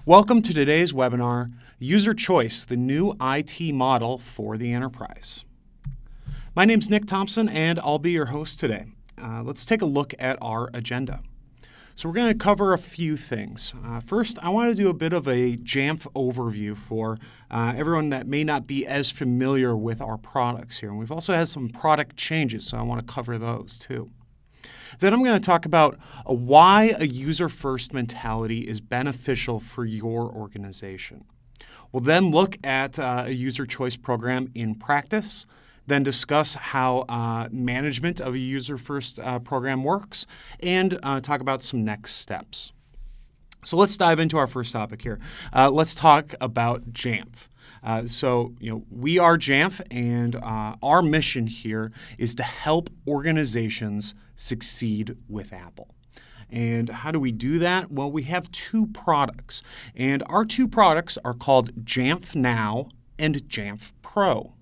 Welcome to today's webinar, User Choice, the new IT model for the enterprise. My name's Nick Thompson, and I'll be your host today. Let's take a look at our agenda. So we're going to cover a few things. First, I want to do a bit of a Jamf overview for everyone that may not be as familiar with our products here. And we've also had some product changes, so I want to cover those too. Then I'm going to talk about why a user-first mentality is beneficial for your organization. We'll then look at a user choice program in practice, then discuss how management of a user-first program works, and talk about some next steps. So let's dive into our first topic here. Let's talk about Jamf. We are Jamf, and our mission here is to help organizations succeed with Apple. And how do we do that? Well, we have two products, and our two products are called Jamf Now and Jamf Pro.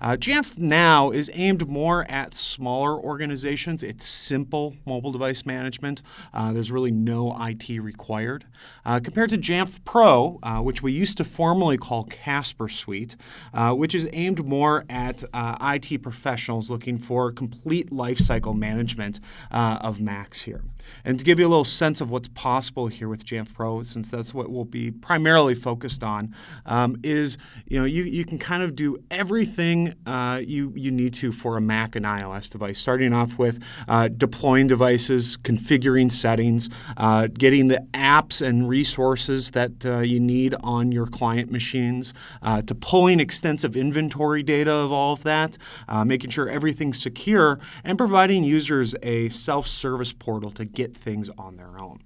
Jamf Now is aimed more at smaller organizations. It's simple mobile device management. There's really no IT required. Compared to Jamf Pro, which we used to formerly call Casper Suite, which is aimed more at IT professionals looking for complete lifecycle management of Macs here. And to give you a little sense of what's possible here with Jamf Pro, since that's what we'll be primarily focused on, is you can kind of do everything you need to for a Mac and iOS device, starting off with deploying devices, configuring settings, getting the apps and resources that you need on your client machines, to pulling extensive inventory data of all of that, making sure everything's secure, and providing users a self-service portal to get things on their own.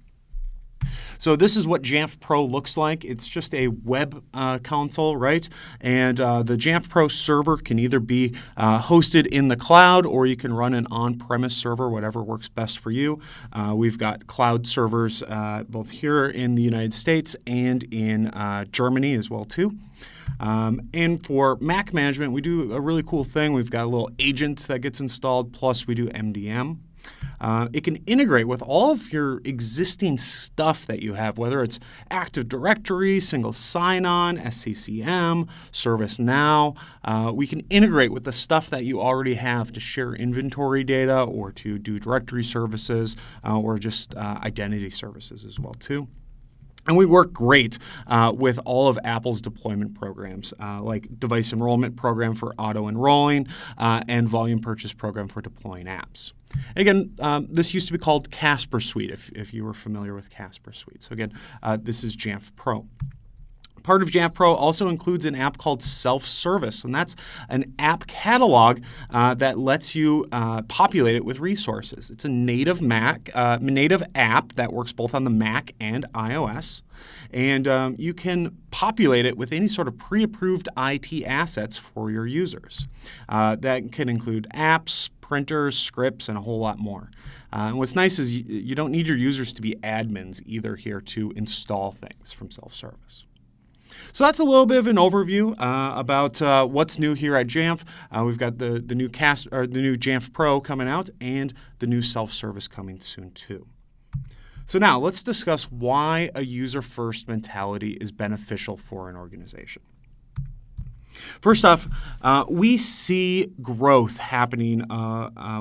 So this is what Jamf Pro looks like. It's just a web console, right? And the Jamf Pro server can either be hosted in the cloud, or you can run an on-premise server, whatever works best for you. We've got cloud servers both here in the United States and in Germany as well too. And for Mac management, we do a really cool thing. We've got a little agent that gets installed, plus we do MDM. It can integrate with all of your existing stuff that you have, whether it's Active Directory, Single Sign-On, SCCM, ServiceNow. We can integrate with the stuff that you already have to share inventory data or to do directory services or just identity services as well too. And we work great with all of Apple's deployment programs, like Device Enrollment Program for auto-enrolling and Volume Purchase Program for deploying apps. And again, this used to be called Casper Suite, if you were familiar with Casper Suite. So again, this is Jamf Pro. Part of Jamf Pro also includes an app called Self-Service, and that's an app catalog that lets you populate it with resources. It's a native native app that works both on the Mac and iOS, and you can populate it with any sort of pre-approved IT assets for your users. That can include apps, printers, scripts, and a whole lot more. And what's nice is you don't need your users to be admins either here to install things from self-service. So that's a little bit of an overview about what's new here at Jamf. We've got the new Jamf Pro coming out and the new self-service coming soon too. So now let's discuss why a user-first mentality is beneficial for an organization. First off, we see growth happening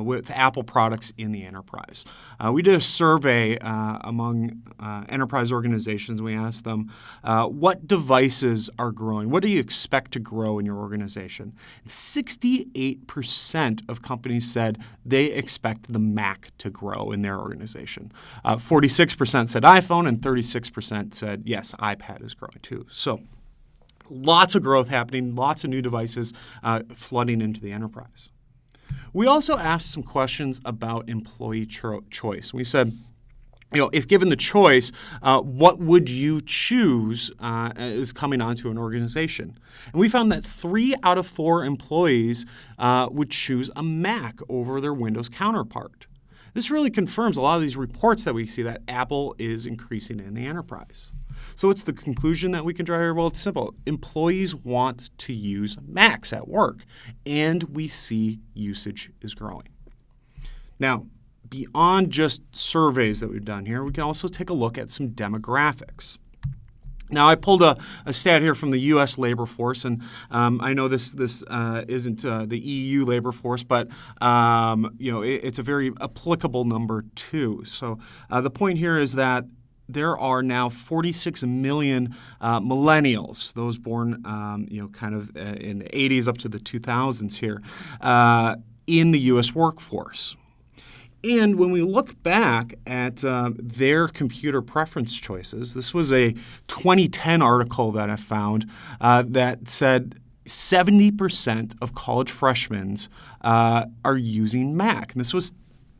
with Apple products in the enterprise. We did a survey among enterprise organizations. We asked them, what devices are growing? What do you expect to grow in your organization? 68% of companies said they expect the Mac to grow in their organization. 46% said iPhone, and 36% said, yes, iPad is growing too. So lots of growth happening, lots of new devices flooding into the enterprise. We also asked some questions about employee choice. We said, if given the choice, what would you choose is coming onto an organization? And we found that 3 out of 4 employees would choose a Mac over their Windows counterpart. This really confirms a lot of these reports that we see that Apple is increasing in the enterprise. So what's the conclusion that we can draw here? Well, it's simple. Employees want to use Macs at work, and we see usage is growing. Now, beyond just surveys that we've done here, we can also take a look at some demographics. Now, I pulled a stat here from the U.S. labor force, and I know this isn't the EU labor force, but it's a very applicable number too. So the point here is that there are now 46 million millennials, those born kind of in the 80s up to the 2000s here, in the U.S. workforce. And when we look back at their computer preference choices, this was a 2010 article that I found that said 70% of college freshmen are using Mac. And this was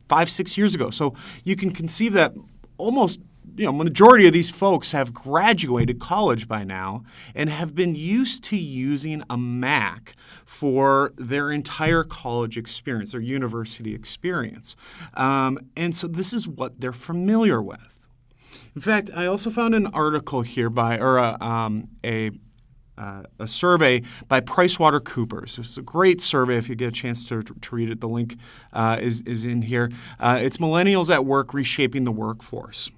5-6 years ago. So you can conceive that almost majority of these folks have graduated college by now and have been used to using a Mac for their entire college experience, their university experience. And so this is what they're familiar with. In fact, I also found an article here a survey by PricewaterhouseCoopers. This is a great survey if you get a chance to read it. The link is in here. It's Millennials at Work Reshaping the Workforce.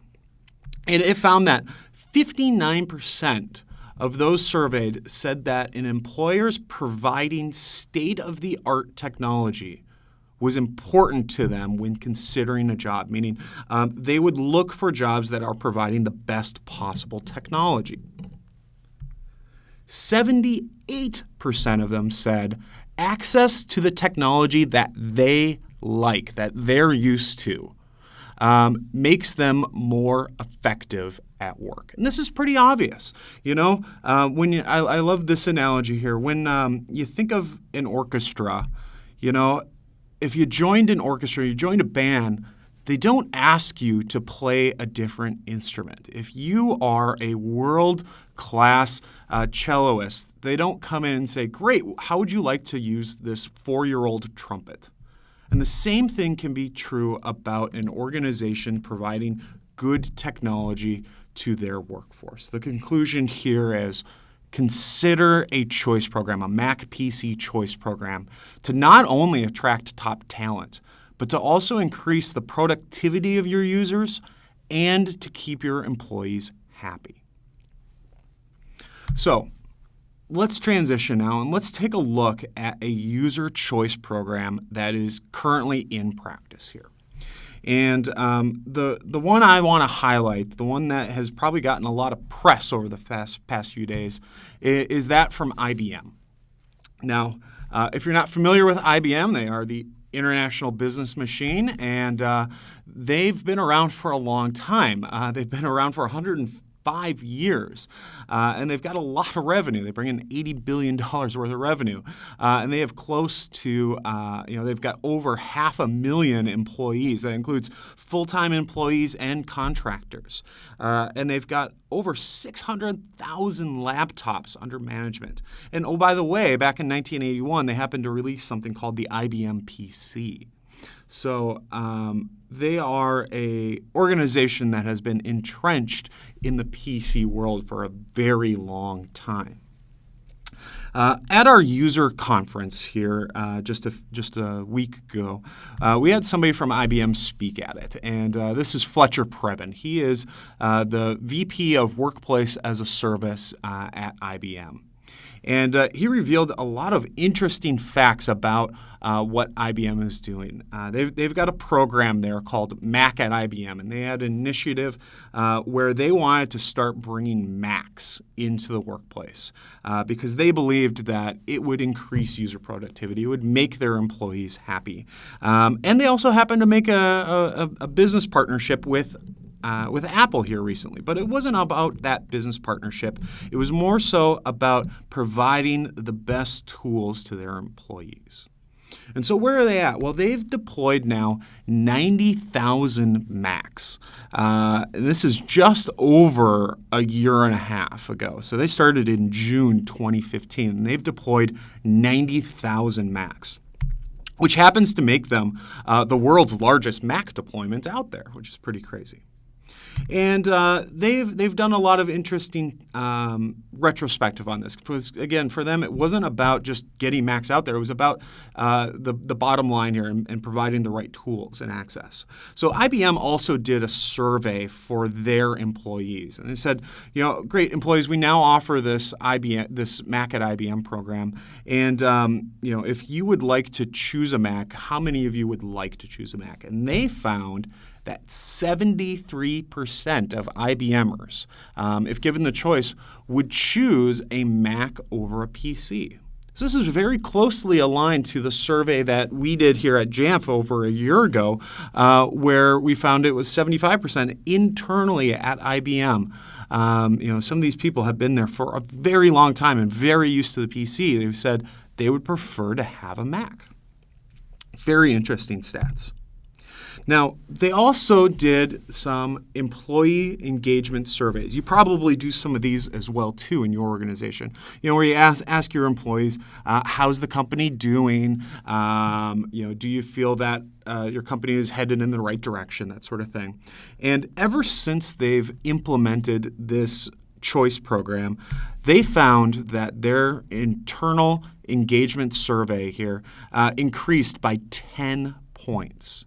And it found that 59% of those surveyed said that an employer's providing state-of-the-art technology was important to them when considering a job, meaning they would look for jobs that are providing the best possible technology. 78% of them said access to the technology that they like, that they're used to, makes them more effective at work. And this is pretty obvious. I love this analogy here. When you think of an orchestra, if you joined an orchestra, you joined a band, they don't ask you to play a different instrument. If you are a world-class celloist, they don't come in and say, great, how would you like to use this 4-year-old trumpet? And the same thing can be true about an organization providing good technology to their workforce. The conclusion here is consider a choice program, a Mac PC choice program, to not only attract top talent, but to also increase the productivity of your users and to keep your employees happy. So, let's transition now and let's take a look at a user choice program that is currently in practice here. And the one I want to highlight, the one that has probably gotten a lot of press over the past few days, is that from IBM. Now, if you're not familiar with IBM, they are the international business machine, and they've been around for a long time. They've been around for 105 years, and they've got a lot of revenue. They bring in $80 billion worth of revenue, and they have close to, they've got over 500,000 employees. That includes full-time employees and contractors, and they've got over 600,000 laptops under management. And oh, by the way, back in 1981, they happened to release something called the IBM PC. So they are a organization that has been entrenched in the PC world for a very long time. At our user conference here just a week ago, we had somebody from IBM speak at it, and this is Fletcher Preben. He is the VP of Workplace as a Service at IBM. And he revealed a lot of interesting facts about what IBM is doing. They've got a program there called Mac at IBM, and they had an initiative where they wanted to start bringing Macs into the workplace because they believed that it would increase user productivity, it would make their employees happy. And they also happened to make a business partnership with Apple here recently. But it wasn't about that business partnership. It was more so about providing the best tools to their employees. And so where are they at? Well, they've deployed now 90,000 Macs. This is just over a year and a half ago. So they started in June 2015, and they've deployed 90,000 Macs, which happens to make them the world's largest Mac deployment out there, which is pretty crazy. And they've done a lot of interesting retrospective on this. Because, again, for them, it wasn't about just getting Macs out there. It was about the bottom line here and providing the right tools and access. So IBM also did a survey for their employees. And they said, great employees, we now offer this Mac at IBM program. And, if you would like to choose a Mac, how many of you would like to choose a Mac? And they found that 73% of IBMers, if given the choice, would choose a Mac over a PC. So this is very closely aligned to the survey that we did here at Jamf over a year ago, where we found it was 75% internally at IBM. Some of these people have been there for a very long time and very used to the PC. They've said they would prefer to have a Mac. Very interesting stats. Now, they also did some employee engagement surveys. You probably do some of these as well, too, in your organization. Where you ask your employees, how's the company doing? Do you feel that your company is headed in the right direction, that sort of thing. And ever since they've implemented this choice program, they found that their internal engagement survey here increased by 10 points.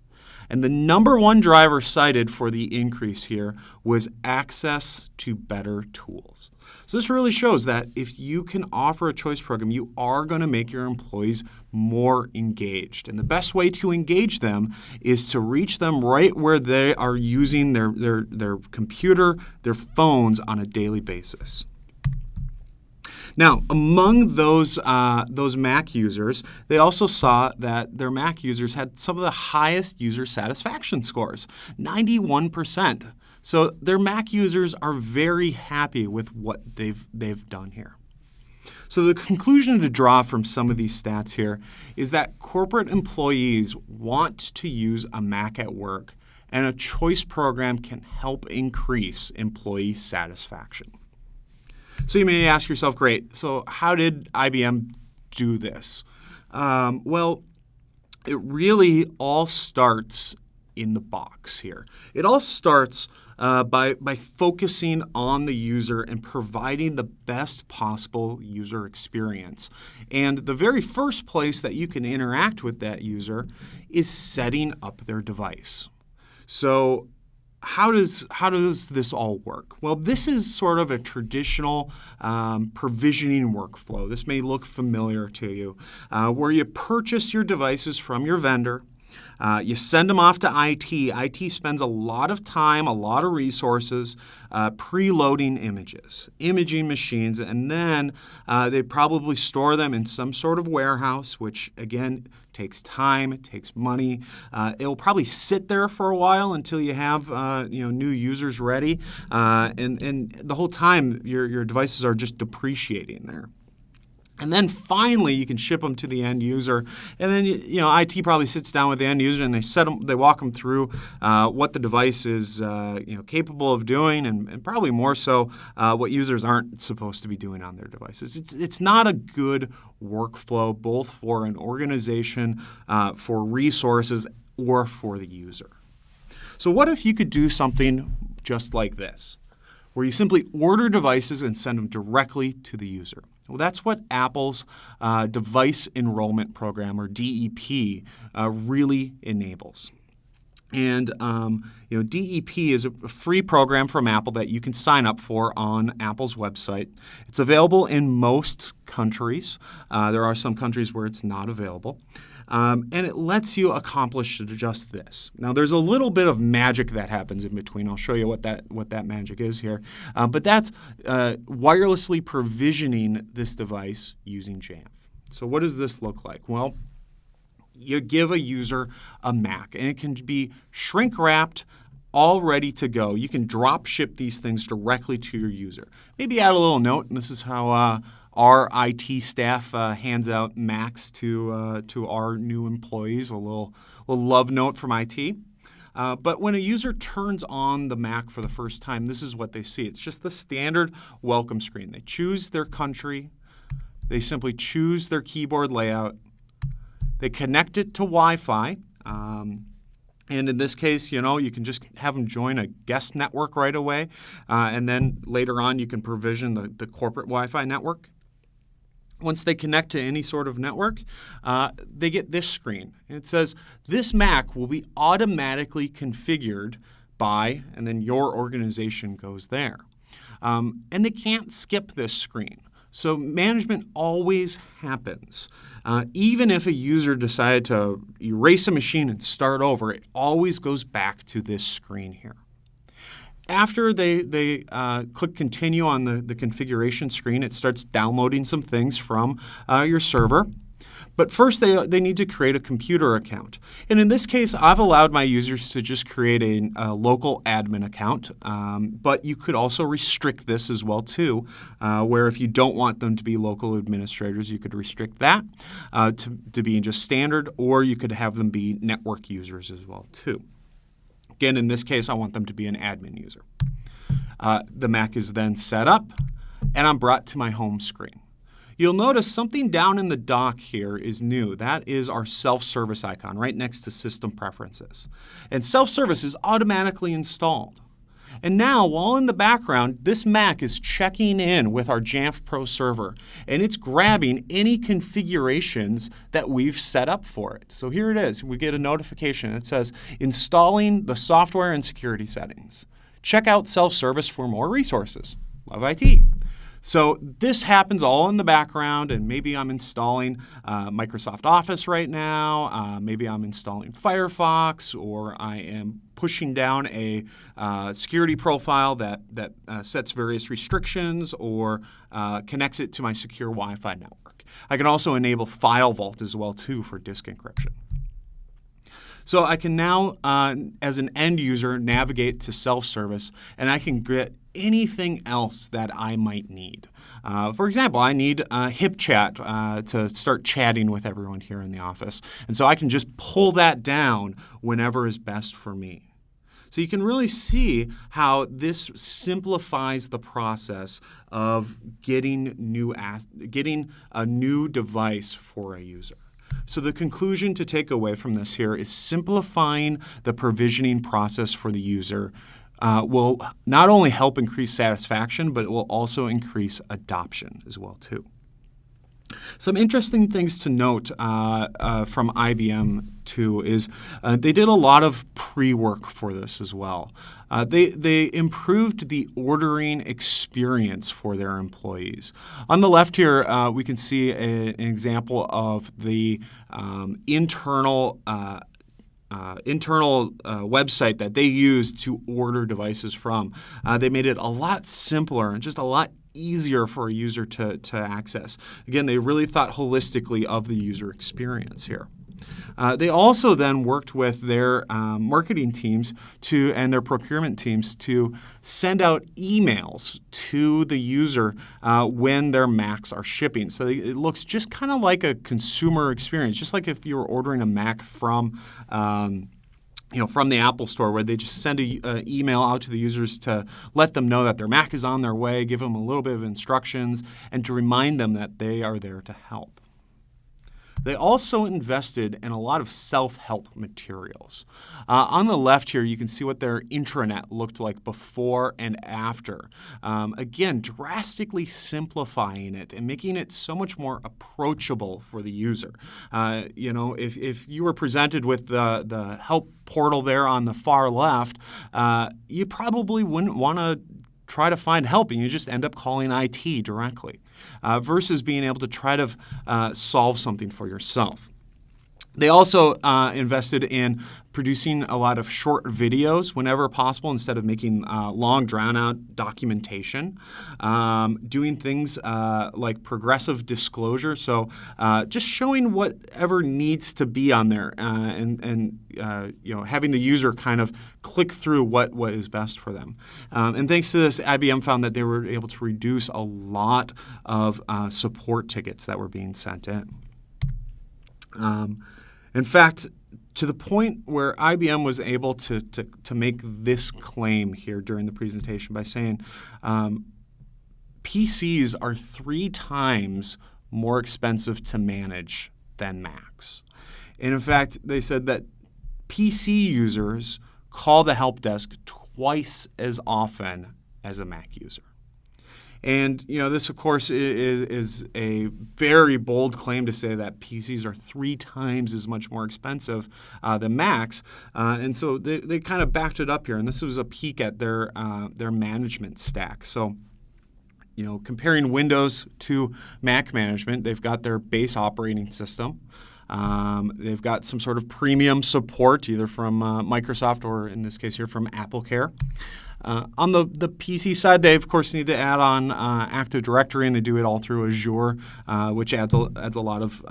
And the number one driver cited for the increase here was access to better tools. So this really shows that if you can offer a choice program, you are going to make your employees more engaged. And the best way to engage them is to reach them right where they are using their computer, their phones on a daily basis. Now, among those Mac users, they also saw that their Mac users had some of the highest user satisfaction scores, 91%. So their Mac users are very happy with what they've done here. So the conclusion to draw from some of these stats here is that corporate employees want to use a Mac at work, and a choice program can help increase employee satisfaction. So you may ask yourself, great, so how did IBM do this? Well, it really all starts in the box here. It all starts by focusing on the user and providing the best possible user experience. And the very first place that you can interact with that user is setting up their device. So how does this all work? Well, this is sort of a traditional provisioning workflow. This may look familiar to you, where you purchase your devices from your vendor. You send them off to IT. IT spends a lot of time, a lot of resources preloading images, imaging machines, and then they probably store them in some sort of warehouse, which, again, takes time, it takes money. It'll probably sit there for a while until you have new users ready, and the whole time your devices are just depreciating there. And then finally, you can ship them to the end user, and then IT probably sits down with the end user and they walk them through what the device is capable of doing, and probably more so what users aren't supposed to be doing on their devices. It's not a good workflow, both for an organization, for resources, or for the user. So what if you could do something just like this, where you simply order devices and send them directly to the user? Well, that's what Apple's Device Enrollment Program, or DEP, really enables. And DEP is a free program from Apple that you can sign up for on Apple's website. It's available in most countries. There are some countries where it's not available. And it lets you accomplish just this. Now, there's a little bit of magic that happens in between. I'll show you what that magic is here. But that's wirelessly provisioning this device using Jamf. So what does this look like? Well, you give a user a Mac, and it can be shrink-wrapped, all ready to go. You can drop ship these things directly to your user. Maybe add a little note, and this is how our IT staff hands out Macs to our new employees, a little love note from IT. But when a user turns on the Mac for the first time, this is what they see. It's just the standard welcome screen. They choose their country. They simply choose their keyboard layout. They connect it to Wi-Fi. And in this case, you can just have them join a guest network right away. And then later on, you can provision the corporate Wi-Fi network. Once they connect to any sort of network, they get this screen. It says, this Mac will be automatically configured by, and then your organization goes there. And they can't skip this screen. So management always happens. Even if a user decided to erase a machine and start over, it always goes back to this screen here. After they click continue on the configuration screen, it starts downloading some things from your server. But first, they need to create a computer account. And in this case, I've allowed my users to just create a local admin account. But you could also restrict this as well, too, where if you don't want them to be local administrators, you could restrict that to being just standard, or you could have them be network users as well, too. Again, in this case, I want them to be an admin user. The Mac is then set up, and I'm brought to my home screen. You'll notice something down in the dock here is new. That is our self-service icon right next to System Preferences. And self-service is automatically installed. And now, while in the background, this Mac is checking in with our Jamf Pro server, and it's grabbing any configurations that we've set up for it. So here it is. We get a notification that says, installing the software and security settings. Check out self-service for more resources. Love IT. So this happens all in the background, and maybe I'm installing Microsoft Office right now. Maybe I'm installing Firefox, or I am pushing down a security profile that sets various restrictions or connects it to my secure Wi-Fi network. I can also enable File Vault as well, too, for disk encryption. So I can now, as an end user, navigate to self-service, and I can get anything else that I might need. For example, I need HipChat to start chatting with everyone here in the office. And so I can just pull that down whenever is best for me. So you can really see how this simplifies the process of getting a new device for a user. So the conclusion to take away from this here is simplifying the provisioning process for the user will not only help increase satisfaction, but it will also increase adoption as well, too. Some interesting things to note from IBM, too, is they did a lot of pre-work for this as well. They improved the ordering experience for their employees. On the left here, we can see an example of the internal website that they used to order devices from. They made it a lot simpler and just a lot easier for a user to access. Again, they really thought holistically of the user experience here. They also then worked with their marketing teams and their procurement teams to send out emails to the user when their Macs are shipping. So it looks just kind of like a consumer experience, just like if you were ordering a Mac from the Apple Store, where they just send an email out to the users to let them know that their Mac is on their way, give them a little bit of instructions, and to remind them that they are there to help. They also invested in a lot of self-help materials. On the left here, you can see what their intranet looked like before and after. Again, drastically simplifying it and making it so much more approachable for the user. If you were presented with the help portal there on the far left, you probably wouldn't want to try to find help, and you just end up calling IT directly, versus being able to try to solve something for yourself. They also invested in producing a lot of short videos whenever possible instead of making long, drawn-out documentation. Doing things like progressive disclosure, so just showing whatever needs to be on there, and having the user kind of click through what is best for them. And thanks to this, IBM found that they were able to reduce a lot of support tickets that were being sent in. In fact, to the point where IBM was able to make this claim here during the presentation by saying PCs are 3 times more expensive to manage than Macs. And in fact, they said that PC users call the help desk twice as often as a Mac user. And this, of course, is a very bold claim to say that PCs are 3 times as much more expensive than Macs. And so they kind of backed it up here. And this was a peek at their management stack. So, comparing Windows to Mac management, they've got their base operating system. They've got some sort of premium support, either from Microsoft or, in this case here, from AppleCare. On the PC side, they, of course, need to add on Active Directory, and they do it all through Azure, which adds a lot of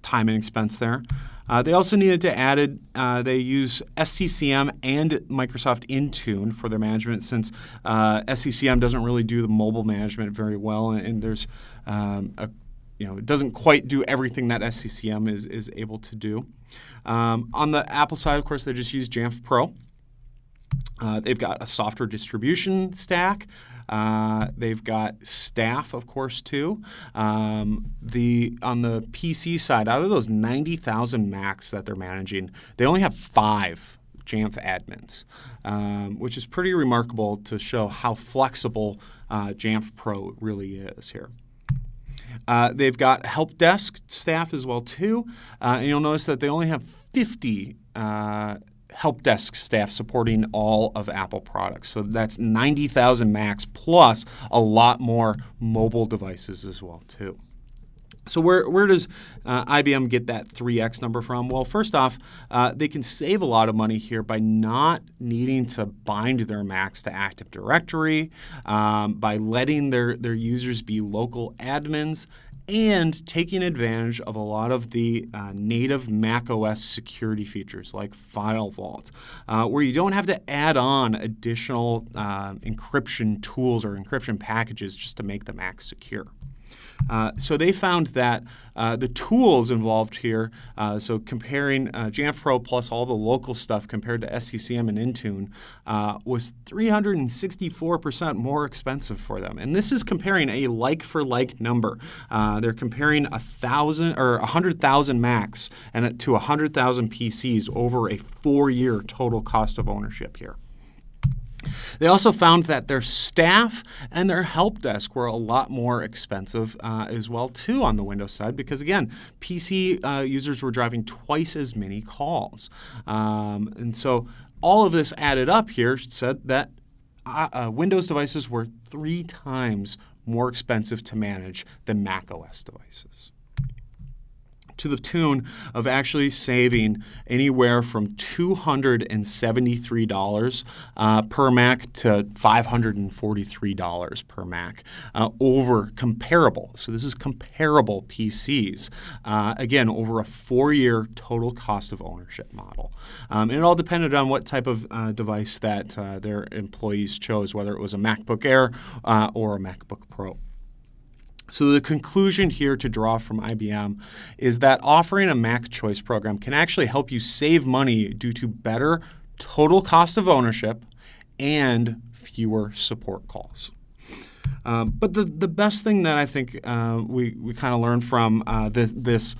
time and expense there. They also needed to add they use SCCM and Microsoft Intune for their management, since SCCM doesn't really do the mobile management very well, and there's it doesn't quite do everything that SCCM is able to do. On the Apple side, of course, they just use Jamf Pro. They've got a software distribution stack. They've got staff, of course, too. On the PC side, out of those 90,000 Macs that they're managing, they only have 5 Jamf admins, which is pretty remarkable to show how flexible Jamf Pro really is here. They've got help desk staff as well, too. And you'll notice that they only have 50 help desk staff supporting all of Apple products. So that's 90,000 Macs plus a lot more mobile devices as well, too. So where does IBM get that 3x number from? Well, first off, they can save a lot of money here by not needing to bind their Macs to Active Directory, by letting their users be local admins, and taking advantage of a lot of the native macOS security features like File Vault, where you don't have to add on additional encryption tools or encryption packages just to make the Mac secure. So they found that the tools involved here, so comparing Jamf Pro plus all the local stuff compared to SCCM and Intune, was 364% more expensive for them. And this is comparing a like-for-like number. They're comparing 100,000 Macs and to 100,000 PCs over a 4-year total cost of ownership here. They also found that their staff and their help desk were a lot more expensive as well, too, on the Windows side, because, again, PC users were driving twice as many calls. And so all of this added up here said that Windows devices were 3 times more expensive to manage than macOS devices, to the tune of actually saving anywhere from $273 per Mac to $543 per Mac over comparable. So this is comparable PCs, again, over a 4-year total cost of ownership model. And it all depended on what type of device that their employees chose, whether it was a MacBook Air or a MacBook Pro. So the conclusion here to draw from IBM is that offering a Mac Choice program can actually help you save money due to better total cost of ownership and fewer support calls. But the best thing that I think we kind of learned from this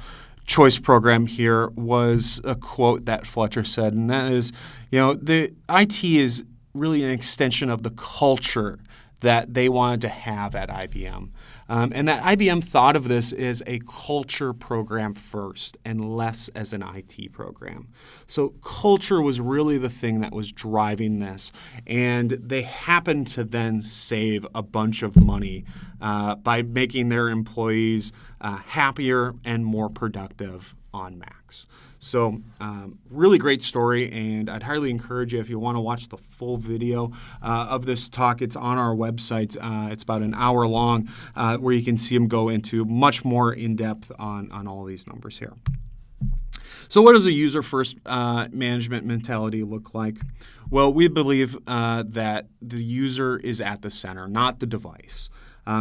choice program here was a quote that Fletcher said, and that is, the IT is really an extension of the culture that they wanted to have at IBM. And that IBM thought of this as a culture program first and less as an IT program. So culture was really the thing that was driving this. And they happened to then save a bunch of money by making their employees happier and more productive on Macs. So really great story, and I'd highly encourage you, if you want to watch the full video of this talk, it's on our website. It's about an hour long, where you can see them go into much more in-depth on all these numbers here. So what does a user-first management mentality look like? Well, we believe that the user is at the center, not the device.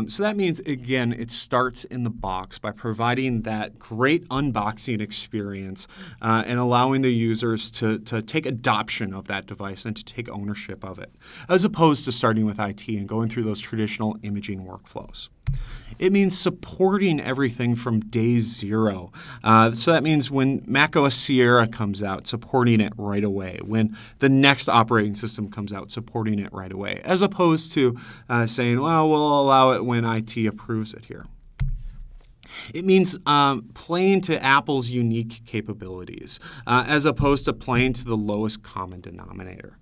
So that means, again, it starts in the box by providing that great unboxing experience and allowing the users to take adoption of that device and to take ownership of it, as opposed to starting with IT and going through those traditional imaging workflows. It means supporting everything from day zero. So that means when macOS Sierra comes out, supporting it right away. When the next operating system comes out, supporting it right away, as opposed to saying, well, we'll allow it when IT approves it here. It means playing to Apple's unique capabilities, as opposed to playing to the lowest common denominator.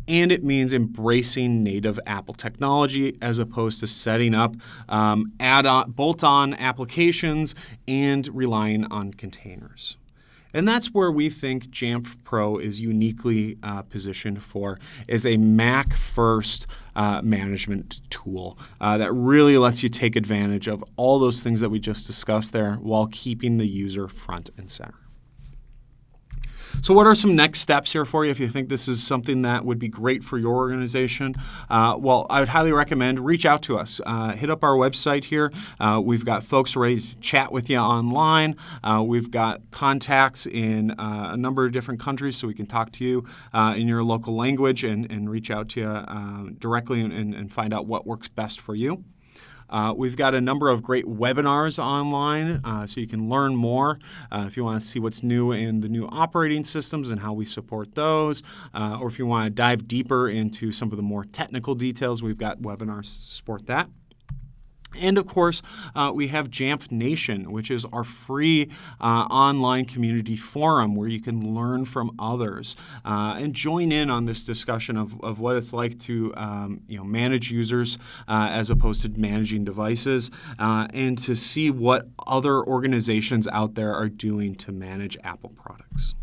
And it means embracing native Apple technology as opposed to setting up bolt-on applications and relying on containers. And that's where we think Jamf Pro is uniquely positioned for, is a Mac-first management tool that really lets you take advantage of all those things that we just discussed there while keeping the user front and center. So what are some next steps here for you if you think this is something that would be great for your organization? Well, I would highly recommend reach out to us. Hit up our website here. We've got folks ready to chat with you online. We've got contacts in a number of different countries, so we can talk to you in your local language and reach out to you directly and find out what works best for you. We've got a number of great webinars online, so you can learn more if you want to see what's new in the new operating systems and how we support those, or if you want to dive deeper into some of the more technical details, we've got webinars to support that. And of course, we have Jamf Nation, which is our free online community forum where you can learn from others and join in on this discussion of what it's like to manage users as opposed to managing devices, and to see what other organizations out there are doing to manage Apple products.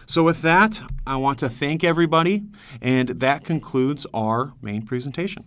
So with that, I want to thank everybody, and that concludes our main presentation.